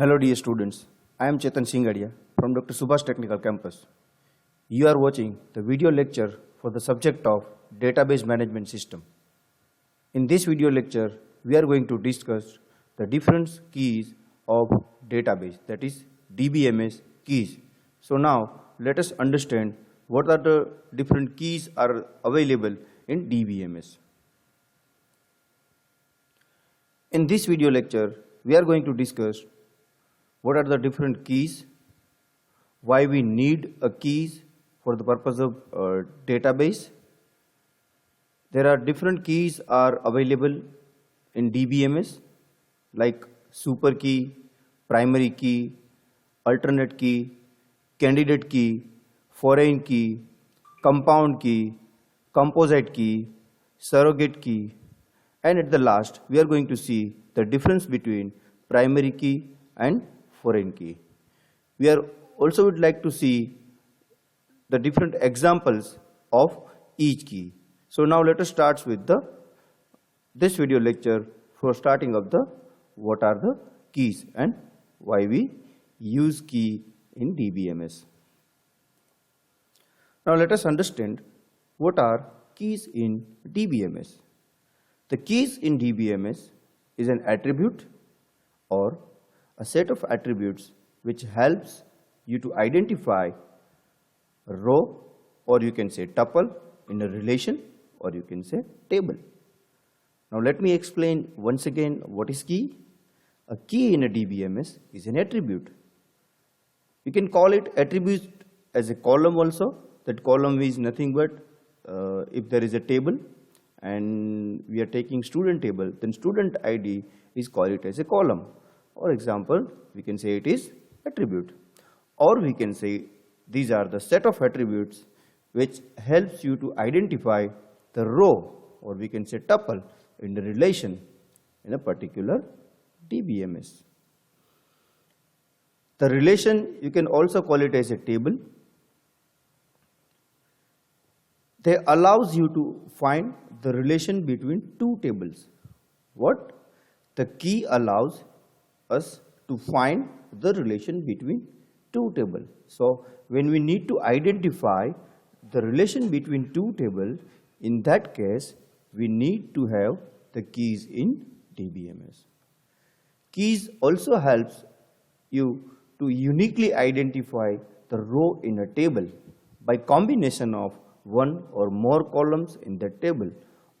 Hello dear students, I am Chetan Singadia from Dr. Subhash Technical Campus. You are watching the video lecture for the subject of Database Management System. In this video lecture, we are going to discuss the different keys of database, that is DBMS keys. So now let us understand what are the different keys are available in DBMS. In this video lecture, we are going to discuss what are the different keys, why we need a keys for the purpose of database. There are different keys are available in DBMS like super key, primary key, alternate key, candidate key, foreign key, compound key, composite key, surrogate key, and at the last we are going to see the difference between primary key and foreign key. We are also would like to see the different examples of each key. So now let us start with this video lecture for starting of the what are the keys and why we use key in DBMS. Now let us understand what are keys in DBMS. The keys in DBMS is an attribute or a set of attributes which helps you to identify a row, or you can say tuple in a relation, or you can say table. Now let me explain once again what is key. A key in a DBMS is an attribute. You can call it attribute as a column also. That column is nothing but if there is a table and we are taking student table, then student ID is called it as a column. For example, we can say it is attribute, or we can say these are the set of attributes which helps you to identify the row, or we can say tuple in the relation in a particular DBMS. The relation you can also call it as a table. They allows you to find the relation between two tables. What? The key allows us to find the relation between two tables. So when we need to identify the relation between two tables, in that case we need to have the keys in DBMS. Keys also helps you to uniquely identify the row in a table by combination of one or more columns in that table,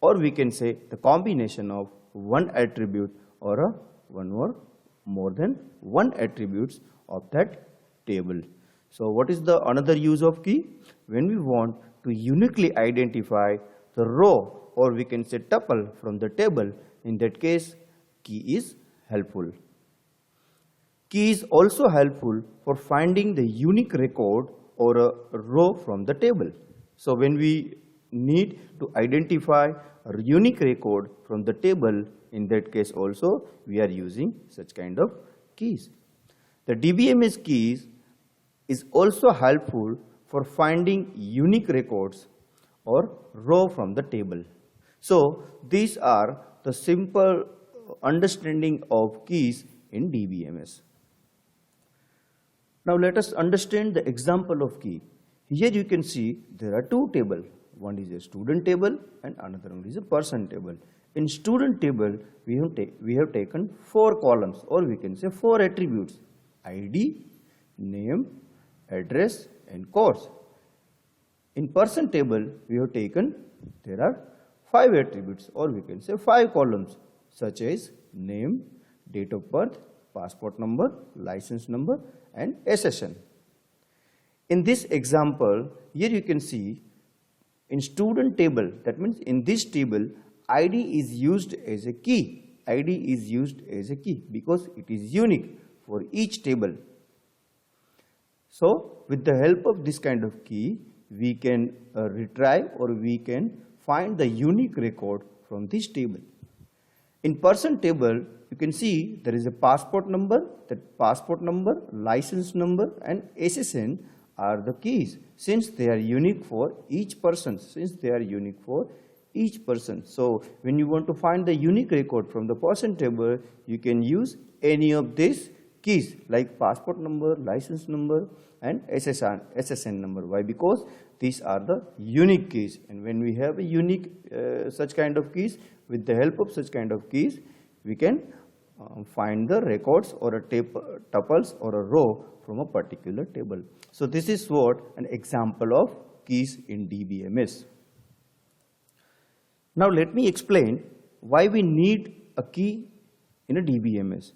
or we can say the combination of one attribute or one or more than one attributes of that table. So what is the another use of key? When we want to uniquely identify the row, or we can say tuple from the table, in that case key is helpful. Key is also helpful for finding the unique record or a row from the table. So when we need to identify a unique record from the table, in that case also we are using such kind of keys. The DBMS keys is also helpful for finding unique records or row from the table. So these are the simple understanding of keys in DBMS. Now let us understand the example of key. Here you can see there are two tables. One is a student table and another one is a person table. In student table, we have taken four columns, or we can say four attributes: ID, name, address, and course. In person table, we have taken there are five attributes, or we can say five columns, such as name, date of birth, passport number, license number, and SSN. In this example, here you can see in student table, that means in this table, ID is used as a key. ID is used as a key because it is unique for each table. So with the help of this kind of key, we can retrieve or we can find the unique record from this table. In person table, you can see there is a passport number. That passport number, license number, and SSN are the keys, since they are unique for each person. So when you want to find the unique record from the person table, you can use any of these keys like passport number, license number, and SSN number. Why? Because these are the unique keys, and when we have a unique such kind of keys, with the help of such kind of keys, we can find the records or a tuples or a row from a particular table. So this is what an example of keys in DBMS. Now let me explain why we need a key in a DBMS.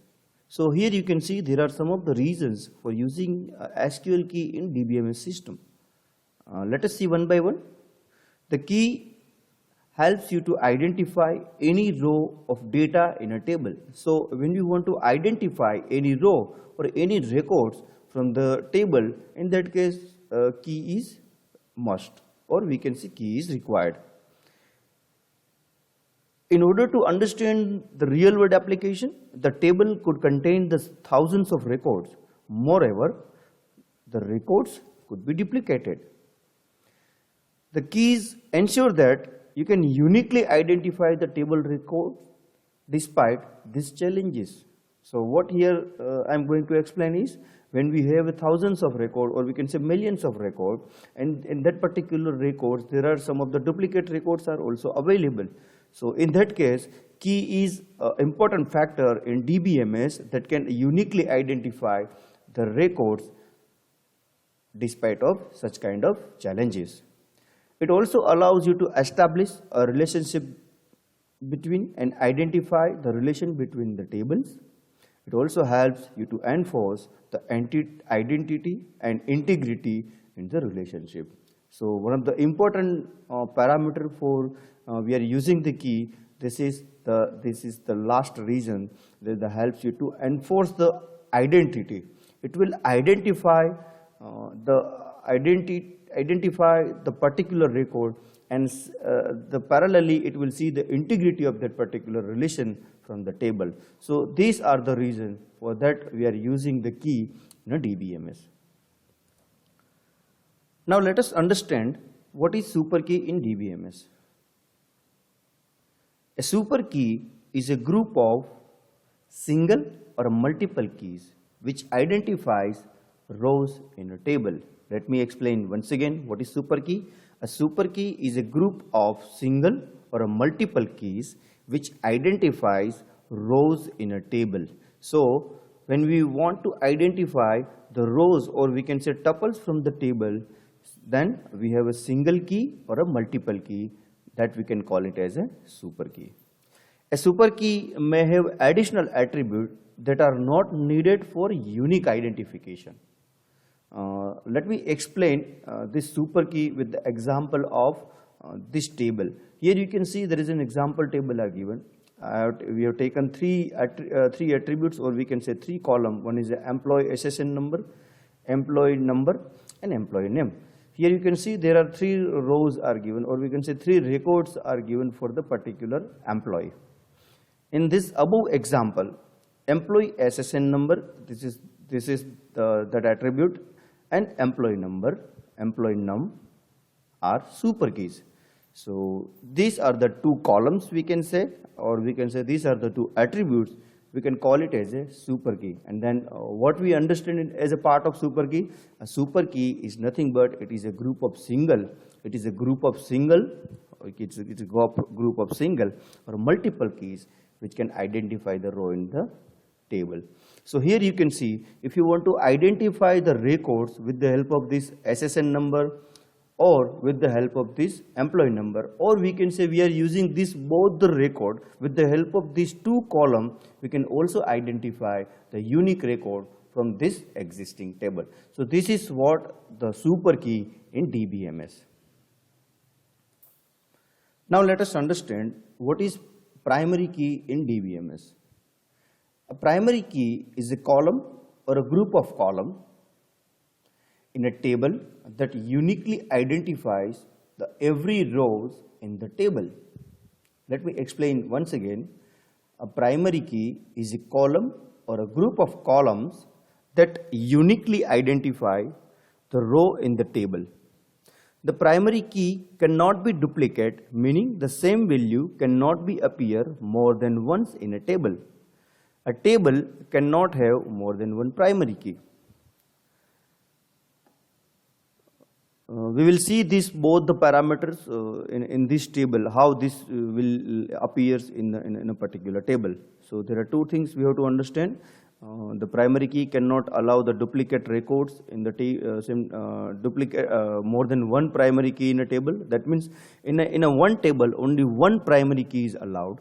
So here you can see there are some of the reasons for using SQL key in DBMS system. Let us see one by one. The key helps you to identify any row of data in a table. So when you want to identify any row or any records from the table, in that case key is must, or we can say key is required. In order to understand the real world application, the table could contain the thousands of records. Moreover, the records could be duplicated. The keys ensure that you can uniquely identify the table record despite these challenges. So what here I am going to explain is, when we have thousands of records, or we can say millions of records, and in that particular records there are some of the duplicate records are also available. So in that case, key is an important factor in DBMS that can uniquely identify the records despite of such kind of challenges. It also allows you to establish a relationship between and identify the relation between the tables. It also helps you to enforce the identity and integrity in the relationship. So one of the important parameter for we are using the key, this is the last reason that helps you to enforce the identity. It will identify the particular record, and parallelly it will see the integrity of that particular relation from the table. So these are the reasons for that we are using the key in a DBMS. Now let us understand what is super key in DBMS. A super key is a group of single or multiple keys which identifies rows in a table. Let me explain once again what is super key. A super key is a group of single or a multiple keys which identifies rows in a table. So when we want to identify the rows, or we can say tuples from the table, then we have a single key or a multiple key that we can call it as a super key. A super key may have additional attributes that are not needed for unique identification. Let me explain this super key with the example of this table. Here you can see there is an example table are given. We have taken three attributes, or we can say three columns. One is the employee SSN number, employee number, and employee name. Here you can see there are three rows are given, or we can say three records are given for the particular employee. In this above example, employee SSN number, this is that attribute, and employee number, employee num are super keys. So these are the two columns we can say, or we can say these are the two attributes. We can call it as a super key. And then what we understand as a part of super key, a super key is nothing but it is a group of single. It is a group of single. It's a group of single or multiple keys which can identify the row in the table. So here you can see, if you want to identify the records with the help of this SSN number, or with the help of this employee number, or we can say we are using this both the record with the help of these two columns, we can also identify the unique record from this existing table. So this is what the super key in DBMS. Now let us understand what is primary key in DBMS. A primary key is a column or a group of columns in a table that uniquely identifies the every rows in the table. Let me explain once again. A primary key is a column or a group of columns that uniquely identify the row in the table. The primary key cannot be duplicate, meaning the same value cannot be appear more than once in a table. A table cannot have more than one primary key. We will see this both the parameters in this table, how this will appears in a particular table. So there are two things we have to understand. The primary key cannot allow the duplicate records in the duplicate more than one primary key in a table. That means in a one table only one primary key is allowed.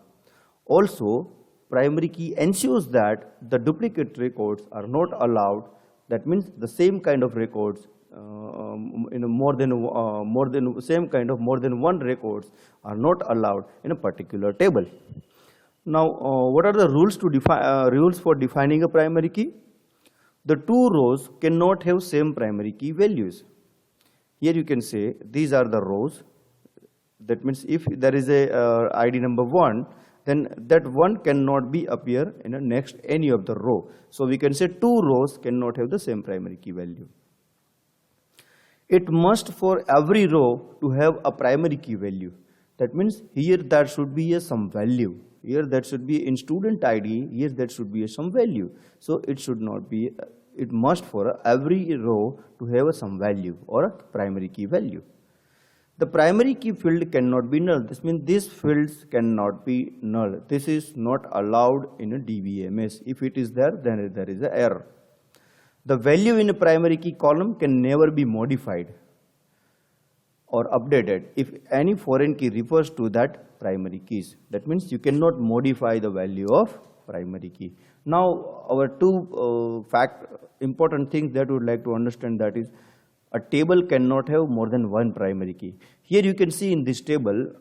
Also, primary key ensures that the duplicate records are not allowed. That means the same kind of records in a more than one records are not allowed in a particular table. Now, what are the rules to rules for defining a primary key? The two rows cannot have same primary key values. Here you can say these are the rows. That means if there is a ID number 1, then that one cannot be appear in a next any of the row. So we can say two rows cannot have the same primary key value. It must for every row to have a primary key value. That means here there should be a some value. Here that should be in student ID, here that should be a some value. So it should not be, it must for every row to have a some value or a primary key value. The primary key field cannot be null. This means these fields cannot be null. This is not allowed in a DBMS. If it is there, then there is an error. The value in a primary key column can never be modified or updated if any foreign key refers to that primary keys. That means you cannot modify the value of primary key. Now, our two important things that we would like to understand, that is a table cannot have more than one primary key. Here you can see in this table,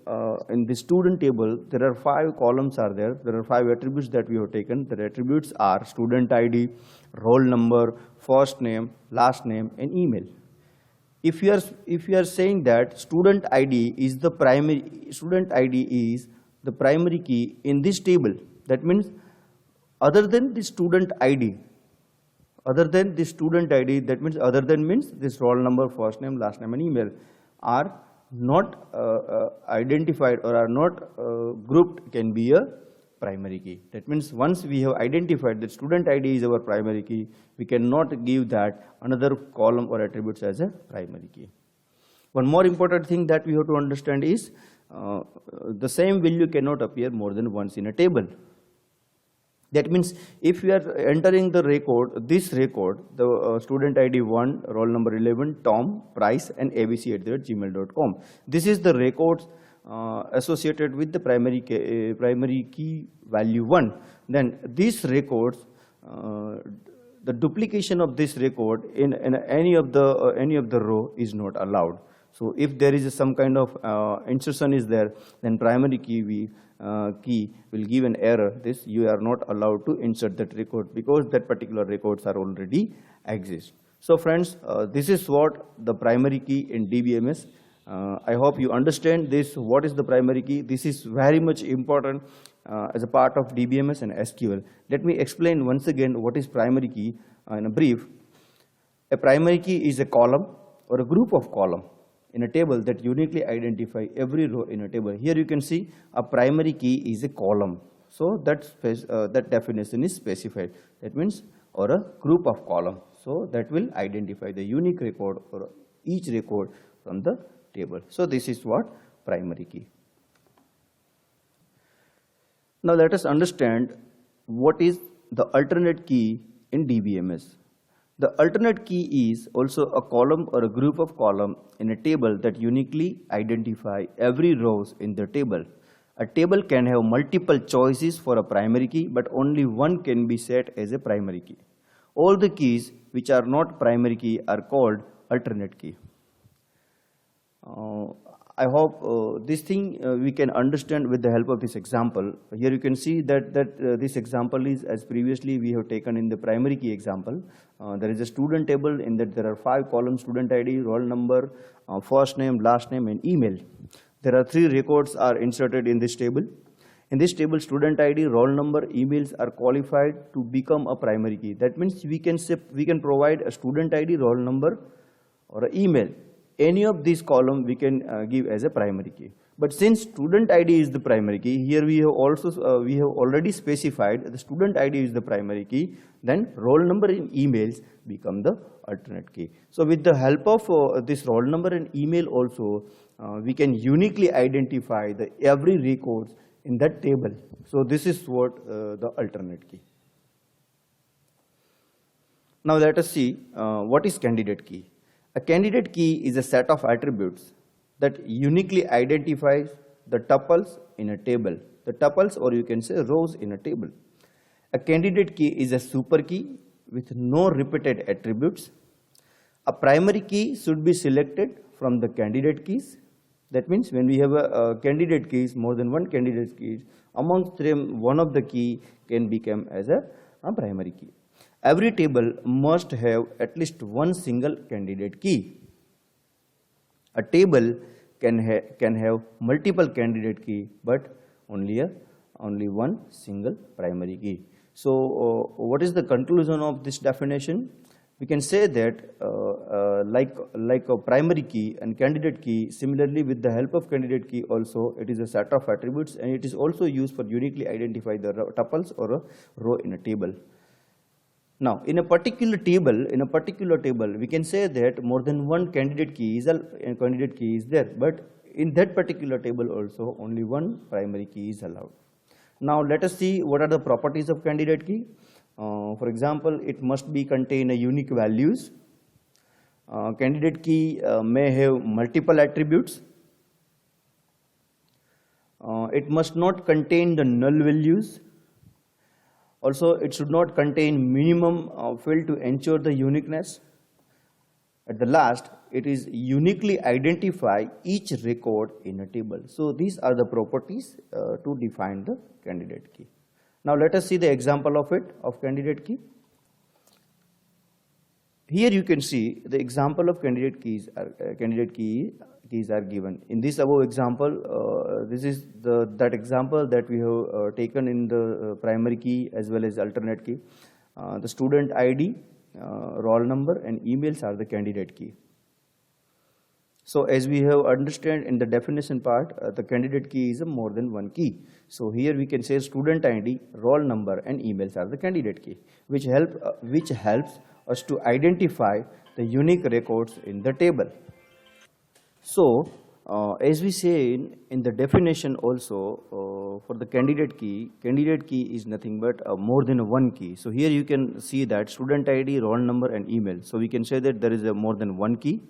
in the student table, there are 5 columns are there. There are 5 attributes that we have taken. The attributes are student ID, roll number, first name, last name, and email. If you are saying that student ID is the primary key in this table, that means other than the student ID, that means other than means this roll number, first name, last name, and email are not identified or are not grouped, can be a primary key. That means once we have identified that student ID is our primary key, we cannot give that another column or attributes as a primary key. One more important thing that we have to understand is the same value cannot appear more than once in a table. That means if we are entering the record, this record, the student ID 1, roll number 11, Tom, price, and abc@gmail.com. This is the records associated with the primary key value 1. Then these records, the duplication of this record in any of the row is not allowed. So if there is some kind of insertion is there, then primary key will give an error. This you are not allowed to insert that record because that particular records are already exist. So friends, this is what the primary key in DBMS. I hope you understand this. What is the primary key? This is very much important as a part of DBMS and SQL. Let me explain once again what is primary key in a brief. A primary key is a column or a group of columns in a table that uniquely identify every row in a table. Here you can see a primary key is a column. So that definition is specified. That means or a group of columns. So that will identify the unique record or each record from the table. So this is what primary key. Now let us understand what is the alternate key in DBMS. The alternate key is also a column or a group of columns in a table that uniquely identify every rows in the table. A table can have multiple choices for a primary key, but only one can be set as a primary key. All the keys which are not primary key are called alternate key. I hope this thing we can understand with the help of this example. Here you can see that this example is as previously we have taken in the primary key example. There is a student table in that there are 5 columns: student ID, roll number, first name, last name, and email. There are 3 records are inserted in this table. In this table, student ID, roll number, emails are qualified to become a primary key. That means we can provide a student ID, roll number, or an email. Any of these columns we can give as a primary key. But since student ID is the primary key, here we have already specified the student ID is the primary key, then roll number and emails become the alternate key. So with the help of this roll number and email also, we can uniquely identify the every records in that table. So this is what the alternate key. Now let us see what is candidate key. A candidate key is a set of attributes that uniquely identifies the tuples in a table, the tuples or you can say rows in a table. A candidate key is a super key with no repeated attributes. A primary key should be selected from the candidate keys. That means when we have a candidate keys, more than one candidate keys, amongst them one of the key can become as a primary key. Every table must have at least one single candidate key. A table can have multiple candidate key, but only one single primary key. So, what is the conclusion of this definition? We can say that like a primary key and candidate key, similarly with the help of candidate key also, it is a set of attributes and it is also used for uniquely identify the tuples or a row in a table. Now, in a particular table, we can say that more than one candidate key is there, but in that particular table also only one primary key is allowed. Now, let us see what are the properties of candidate key. For example, it must be contain a unique values. Candidate key may have multiple attributes. It must not contain the null values. Also, it should not contain minimum field to ensure the uniqueness. At the last, it is uniquely identify each record in a table. So these are the properties to define the candidate key. Now let us see the example of it, of candidate key. Here you can see the example of candidate keys are given. In this above example, this is that example that we have taken in the primary key as well as alternate key. The student ID, roll number and emails are the candidate key. So as we have understand in the definition part, the candidate key is more than one key. So here we can say student ID, roll number and emails are the candidate key, which helps us to identify the unique records in the table. So as we say in the definition also, for the candidate key is nothing but more than one key. So here you can see that student ID, roll number and email. So we can say that there is a more than one key.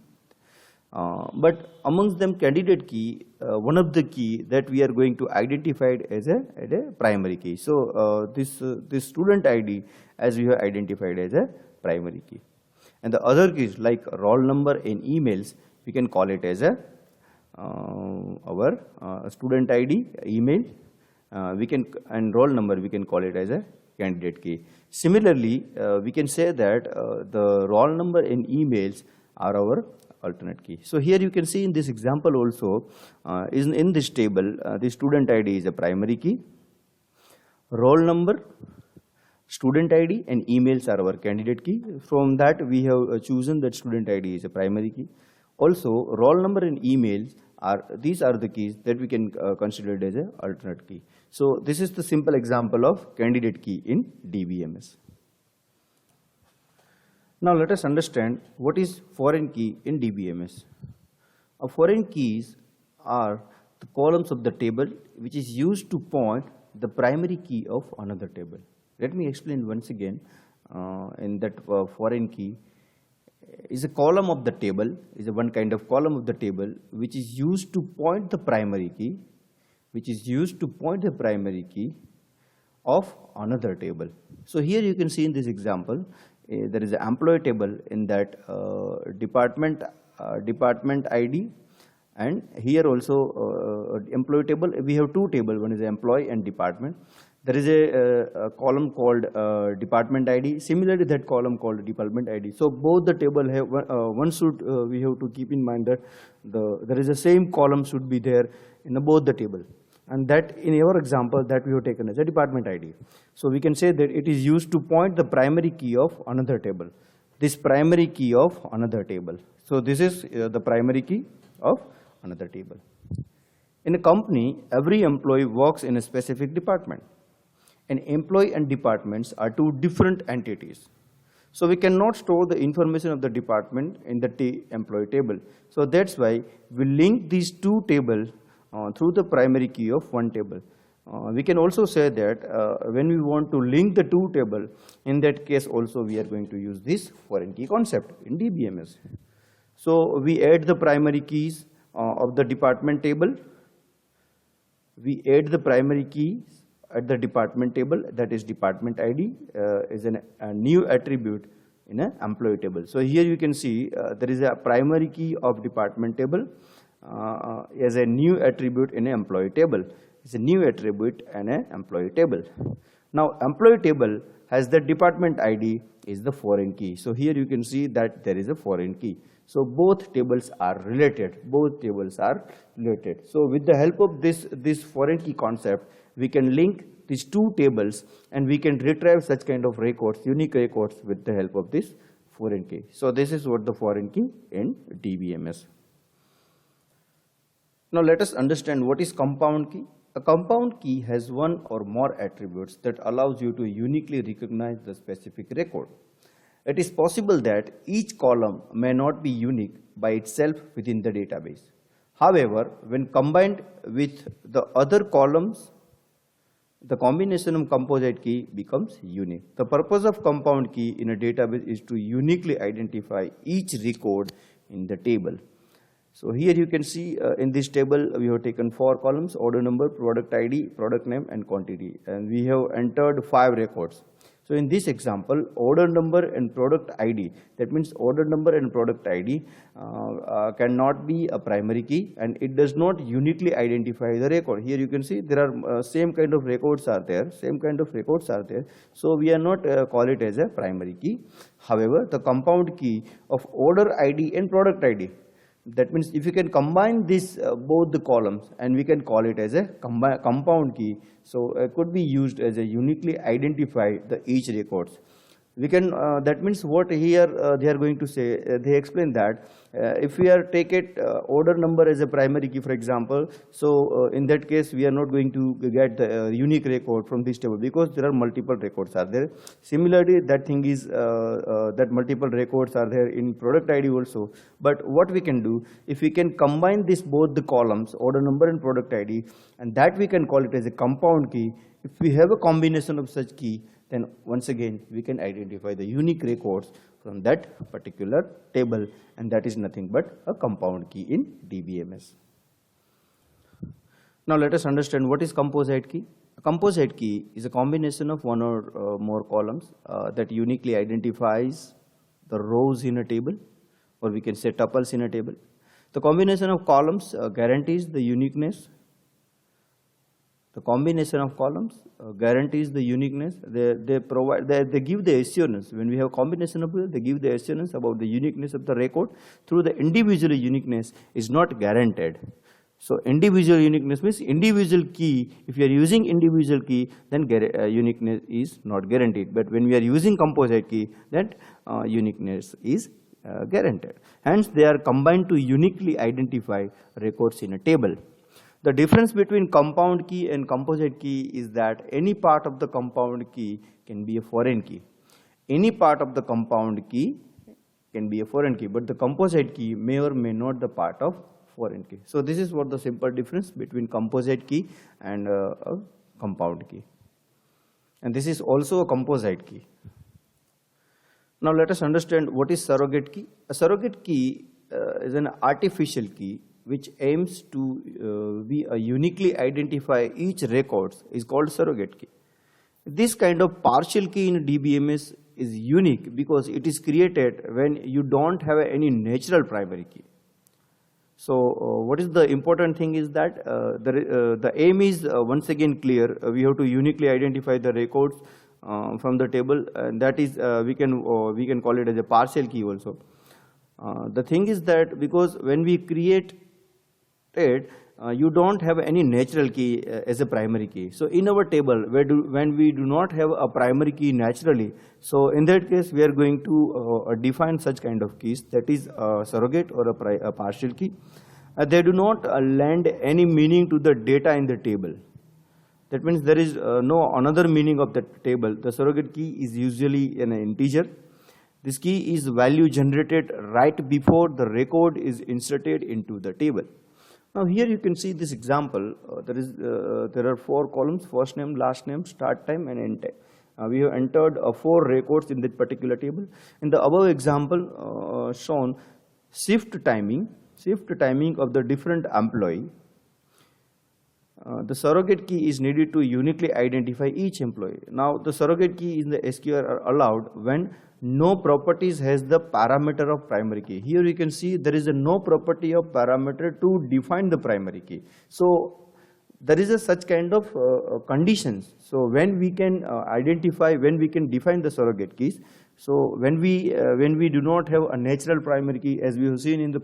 But amongst them candidate key, one of the key that we are going to identify as a primary key. So this student ID as we have identified as a primary key. And the other keys like roll number and emails, we can call it as a our student ID, email, and roll number we can call it as a candidate key. Similarly, we can say that the roll number and emails are our alternate key. So here you can see in this example also, in this table, the student ID is a primary key, roll number, student ID and emails are our candidate key. From that we have chosen that student ID is a primary key. Also roll number and emails these are the keys that we can consider it as an alternate key. So this is the simple example of candidate key in DBMS. Now let us understand what is foreign key in DBMS. Foreign keys are the columns of the table which is used to point the primary key of another table. Let me explain once again. In that foreign key is a column of the table, is a one kind of column of the table which is used to point the primary key, of another table. So here you can see in this example, there is an employee table in that department ID, and here also employee table. We have two tables, one is employee and department. There is a column called department ID, similarly that column called department ID. So both the table have one should we have to keep in mind that there is the same column should be there in both the table, and that in our example that we have taken as a department ID. So we can say that it is used to point the primary key of another table. This primary key of another table. So this is the primary key of another table. In a company, every employee works in a specific department. An employee and departments are two different entities. So we cannot store the information of the department in the employee table. So that's why we link these two tables through the primary key of one table. We can also say that when we want to link the two tables, in that case also we are going to use this foreign key concept in DBMS. So we add the primary keys of the department table. We add the primary keys at the department table, that is department ID is a new attribute in an employee table. So here you can see there is a primary key of department table as a new attribute in an employee table. It's a new attribute in an employee table. Now employee table has the department ID is the foreign key. So here you can see that there is a foreign key. So both tables are related. Both tables are related. So with the help of this foreign key concept, we can link these two tables and we can retrieve such kind of records, unique records, with the help of this foreign key. So this is what the foreign key in DBMS. Now let us understand what is compound key. A compound key has one or more attributes that allows you to uniquely recognize the specific record. It is possible that each column may not be unique by itself within the database. However, when combined with the other columns, the combination of composite key becomes unique. The purpose of compound key in a database is to uniquely identify each record in the table. So here you can see in this table we have taken 4 columns: order number, product ID, product name and quantity, and we have entered 5 records. So in this example, order number and product ID, that means order number and product ID cannot be a primary key and it does not uniquely identify the record. Here you can see there are same kind of records are there, so we are not call it as a primary key. However, the compound key of order ID and product ID, that means if you can combine this both the columns and we can call it as a compound key, so it could be used as a uniquely identify the each records. We can that means what here they are going to say, they explain that if we are take it order number as a primary key, for example, so in that case we are not going to get the unique record from this table because there are multiple records are there. Similarly, that thing is that multiple records are there in product ID also. But what we can do, if we can combine this both the columns, order number and product ID, and that we can call it as a compound key. If we have a combination of such key, then once again we can identify the unique records from that particular table, and that is nothing but a compound key in DBMS. Now let us understand what is composite key. A composite key is a combination of one or more columns that uniquely identifies the rows in a table, or we can say tuples in a table. The combination of columns guarantees the uniqueness. The combination of columns guarantees the uniqueness. They give the assurance. When we have combination of them, they give the assurance about the uniqueness of the record. Through the individual uniqueness is not guaranteed. So individual uniqueness means individual key. If you are using individual key, then uniqueness is not guaranteed. But when we are using composite key, that uniqueness is guaranteed. Hence, they are combined to uniquely identify records in a table. The difference between compound key and composite key is that any part of the compound key can be a foreign key. Any part of the compound key can be a foreign key, but the composite key may or may not the part of foreign key. So this is what the simple difference between composite key and a compound key. And this is also a composite key. Now let us understand what is surrogate key. A surrogate key is an artificial key which aims to be a uniquely identify each records is called surrogate key. This kind of partial key in DBMS is unique because it is created when you don't have any natural primary key. So what is the important thing is that the aim is once again clear. We have to uniquely identify the records from the table, and that is we can call it as a partial key also. The thing is that because when we create it, you don't have any natural key as a primary key. So in our table, when we do not have a primary key naturally, so in that case we are going to define such kind of keys, that is a surrogate or a partial key. They do not lend any meaning to the data in the table. That means there is no another meaning of the table. The surrogate key is usually an integer. This key is value generated right before the record is inserted into the table. Now here you can see this example. There are 4 columns: first name, last name, start time, and end time. We have entered 4 records in that particular table. In the above example shown, shift timing of the different employee. The surrogate key is needed to uniquely identify each employee. Now the surrogate key in the SQL are allowed when no properties has the parameter of primary key. Here you can see there is a no property of parameter to define the primary key. So there is a such kind of conditions. So when we can identify, when we can define the surrogate keys. So when we do not have a natural primary key, as we have seen in the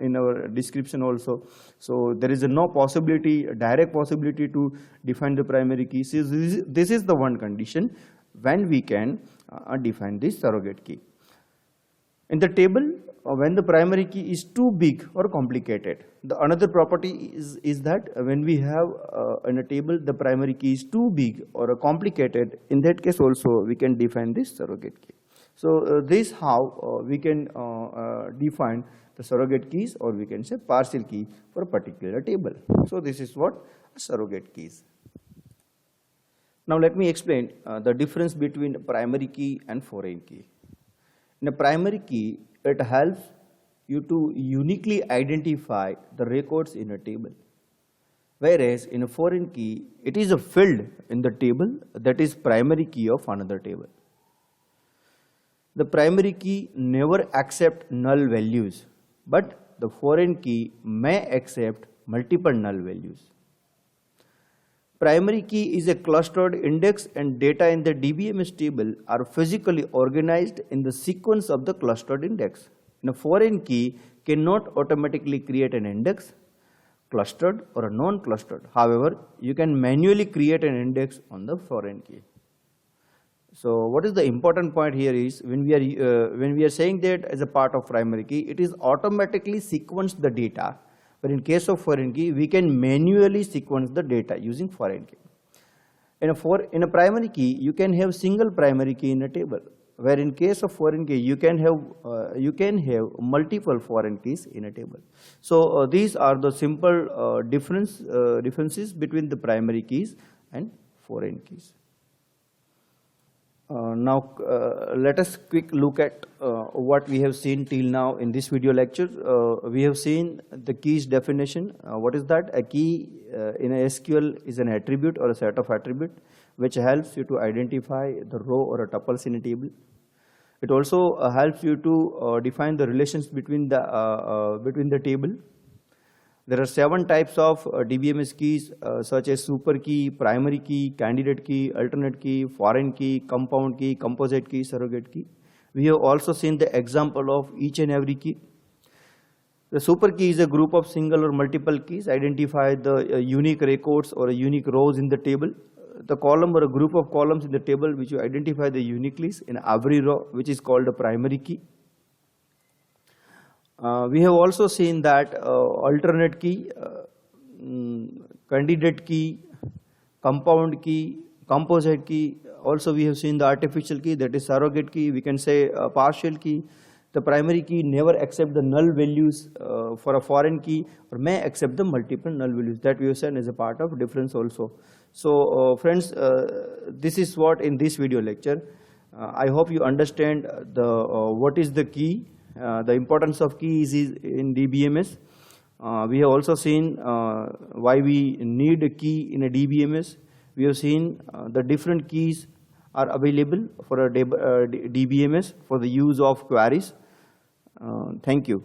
in our description also, so there is no possibility, direct possibility to define the primary key. So this is the one condition when we can define this surrogate key. In the table, when the primary key is too big or complicated, the another property is that when we have in a table the primary key is too big or complicated, in that case also we can define this surrogate key. So this how we can define the surrogate keys, or we can say partial key for a particular table. So this is what surrogate keys. Now let me explain the difference between primary key and foreign key. In a primary key, it helps you to uniquely identify the records in a table. Whereas in a foreign key, it is a field in the table that is primary key of another table. The primary key never accepts null values, but the foreign key may accept multiple null values. Primary key is a clustered index, and data in the DBMS table are physically organized in the sequence of the clustered index. In a foreign key cannot automatically create an index, clustered or a non-clustered. However, you can manually create an index on the foreign key. So what is the important point here is when we are saying that as a part of primary key, it is automatically sequence the data. But in case of foreign key, we can manually sequence the data using foreign key. In a primary key, you can have single primary key in a table, where in case of foreign key, you can have multiple foreign keys in a table. So these are the simple differences between the primary keys and foreign keys. Now let us quick look at what we have seen till now in this video lecture. We have seen the keys definition. What is that? A key in a SQL is an attribute or a set of attributes which helps you to identify the row or a tuples in a table. It also helps you to define the relations between the table. There are 7 types of DBMS keys such as super key, primary key, candidate key, alternate key, foreign key, compound key, composite key, surrogate key. We have also seen the example of each and every key. The super key is a group of single or multiple keys, identify the unique records or unique rows in the table. The column or a group of columns in the table which you identify the uniqueness in every row, which is called a primary key. We have also seen that alternate key, candidate key, compound key, composite key. Also we have seen the artificial key, that is surrogate key. We can say partial key. The primary key never accept the null values for a foreign key, or may accept the multiple null values. That we have seen as a part of difference also. So friends, this is what in this video lecture. I hope you understand what is the key. The importance of keys is in DBMS. We have also seen why we need a key in a DBMS. We have seen the different keys are available for a DBMS for the use of queries. Thank you.